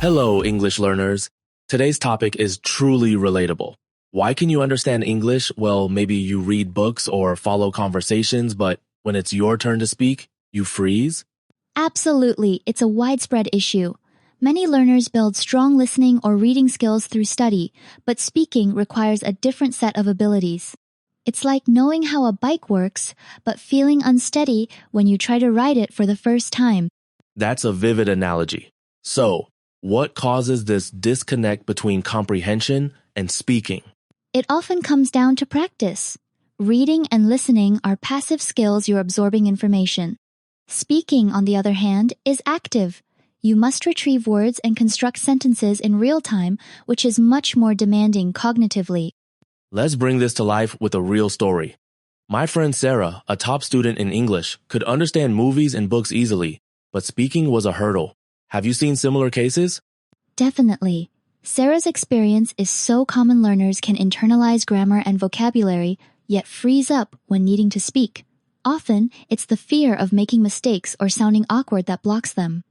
Hello, English learners. Today's topic is truly relatable. Why can you understand English? Well, maybe you read books or follow conversations, but when it's your turn to speak, you freeze? Absolutely, it's a widespread issue. Many learners build strong listening or reading skills through study, but speaking requires a different set of abilities. It's like knowing how a bike works, but feeling unsteady when you try to ride it for the first time. That's a vivid analogy. So, what causes this disconnect between comprehension and speaking? It often comes down to practice. Reading and listening are passive skills you're absorbing information. Speaking, on the other hand, is active. You must retrieve words and construct sentences in real time, which is much more demanding cognitively. Let's bring this to life with a real story. My friend Sarah, a top student in English, could understand movies and books easily, but speaking was a hurdle. Have you seen similar cases? Definitely. Sarah's experience is so common learners can internalize grammar and vocabulary, yet freeze up when needing to speak. Often, it's the fear of making mistakes or sounding awkward that blocks them.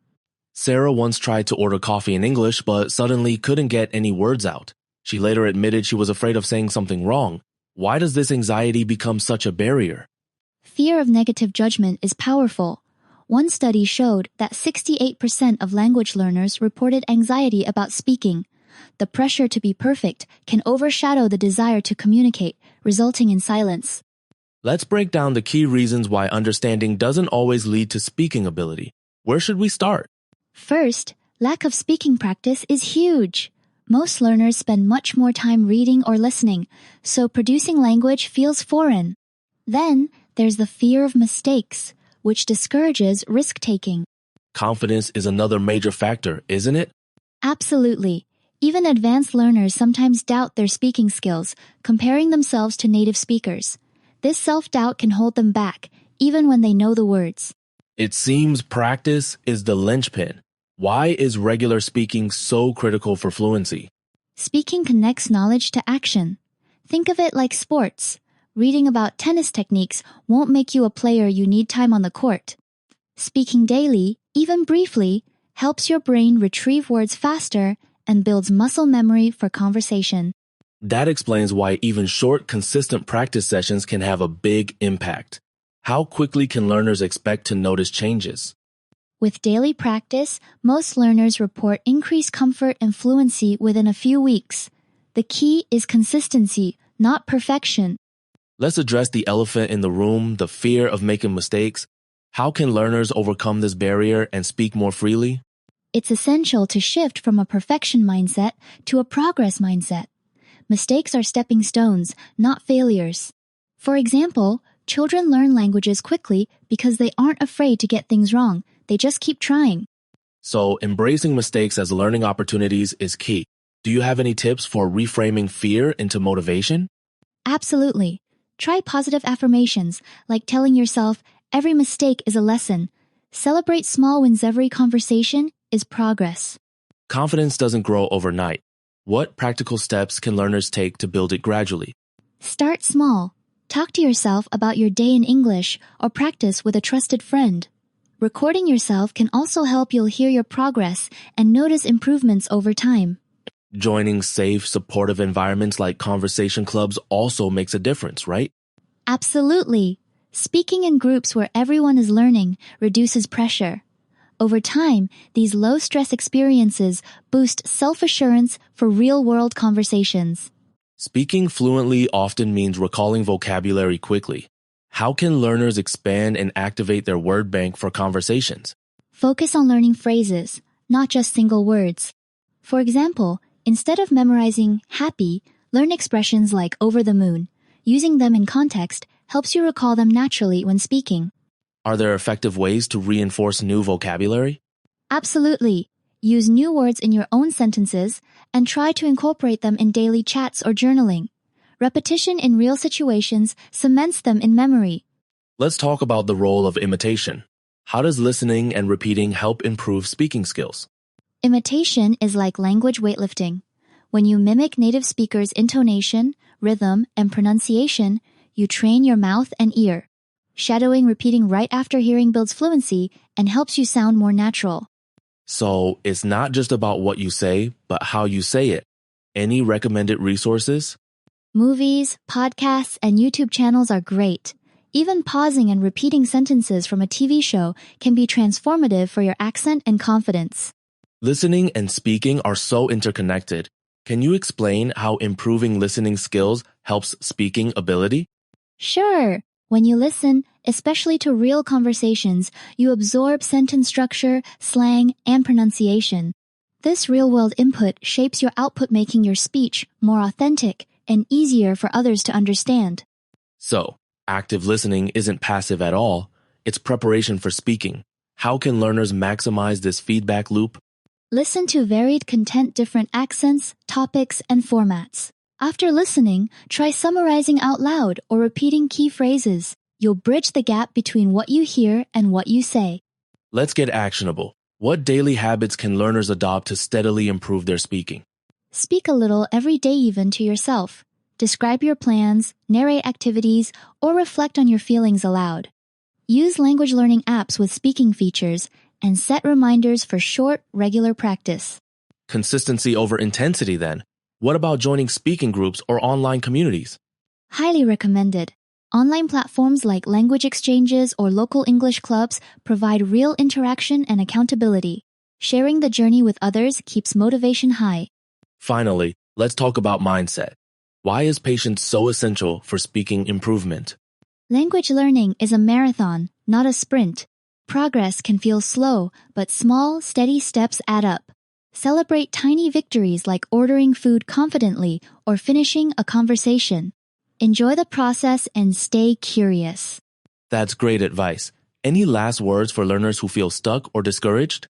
Sarah once tried to order coffee in English, but suddenly couldn't get any words out. She later admitted she was afraid of saying something wrong. Why does this anxiety become such a barrier? Fear of negative judgment is powerful. One study showed that 68% of language learners reported anxiety about speaking. The pressure to be perfect can overshadow the desire to communicate, resulting in silence. Let's break down the key reasons why understanding doesn't always lead to speaking ability. Where should we start? First, lack of speaking practice is huge. Most learners spend much more time reading or listening, so producing language feels foreign. Then, there's the fear of mistakes, which discourages risk-taking. Confidence is another major factor, isn't it? Absolutely. Even advanced learners sometimes doubt their speaking skills, comparing themselves to native speakers. This self-doubt can hold them back, even when they know the words. It seems practice is the linchpin. Why is regular speaking so critical for fluency? Speaking connects knowledge to action. Think of it like sports. Reading about tennis techniques won't make you a player you need time on the court. Speaking daily, even briefly, helps your brain retrieve words faster and builds muscle memory for conversation. That explains why even short, consistent practice sessions can have a big impact. How quickly can learners expect to notice changes? With daily practice, most learners report increased comfort and fluency within a few weeks. The key is consistency, not perfection. Let's address the elephant in the room, the fear of making mistakes. How can learners overcome this barrier and speak more freely? It's essential to shift from a perfection mindset to a progress mindset. Mistakes are stepping stones, not failures. For example, children learn languages quickly because they aren't afraid to get things wrong. They just keep trying. So, embracing mistakes as learning opportunities is key. Do you have any tips for reframing fear into motivation? Absolutely. Try positive affirmations, like telling yourself, every mistake is a lesson. Celebrate small wins. Every conversation is progress. Confidence doesn't grow overnight. What practical steps can learners take to build it gradually? Start small. Talk to yourself about your day in English or practice with a trusted friend. Recording yourself can also help you'll hear your progress and notice improvements over time. Joining safe, supportive environments like conversation clubs also makes a difference, right? Absolutely. Speaking in groups where everyone is learning reduces pressure. Over time, these low-stress experiences boost self-assurance for real-world conversations. Speaking fluently often means recalling vocabulary quickly. How can learners expand and activate their word bank for conversations? Focus on learning phrases, not just single words. For example, instead of memorizing happy, learn expressions like over the moon. Using them in context helps you recall them naturally when speaking. Are there effective ways to reinforce new vocabulary? Absolutely. Use new words in your own sentences and try to incorporate them in daily chats or journaling. Repetition in real situations cements them in memory. Let's talk about the role of imitation. How does listening and repeating help improve speaking skills? Imitation is like language weightlifting. When you mimic native speakers' intonation, rhythm, and pronunciation, you train your mouth and ear. Shadowing repeating right after hearing builds fluency and helps you sound more natural. So it's not just about what you say, but how you say it. Any recommended resources? Movies, podcasts, and YouTube channels are great. Even pausing and repeating sentences from a TV show can be transformative for your accent and confidence. Listening and speaking are so interconnected. Can you explain how improving listening skills helps speaking ability? Sure. When you listen, especially to real conversations, you absorb sentence structure, slang, and pronunciation. This real-world input shapes your output, making your speech more authentic and easier for others to understand. So, active listening isn't passive at all. It's preparation for speaking. How can learners maximize this feedback loop? Listen to varied content, different accents, topics, and formats. After listening, try summarizing out loud or repeating key phrases. You'll bridge the gap between what you hear and what you say. Let's get actionable. What daily habits can learners adopt to steadily improve their speaking? Speak a little every day, even to yourself. Describe your plans, narrate activities, or reflect on your feelings aloud. Use language learning apps with speaking features and set reminders for short, regular practice. Consistency over intensity then. What about joining speaking groups or online communities? Highly recommended. Online platforms like language exchanges or local English clubs provide real interaction and accountability. Sharing the journey with others keeps motivation high. Finally, let's talk about mindset. Why is patience so essential for speaking improvement? Language learning is a marathon, not a sprint. Progress can feel slow, but small, steady steps add up. Celebrate tiny victories like ordering food confidently or finishing a conversation. Enjoy the process and stay curious. That's great advice. Any last words for learners who feel stuck or discouraged?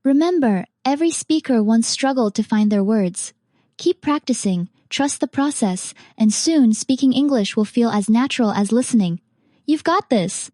Remember, every speaker once struggled to find their words. Keep practicing, trust the process, and soon speaking English will feel as natural as listening. You've got this!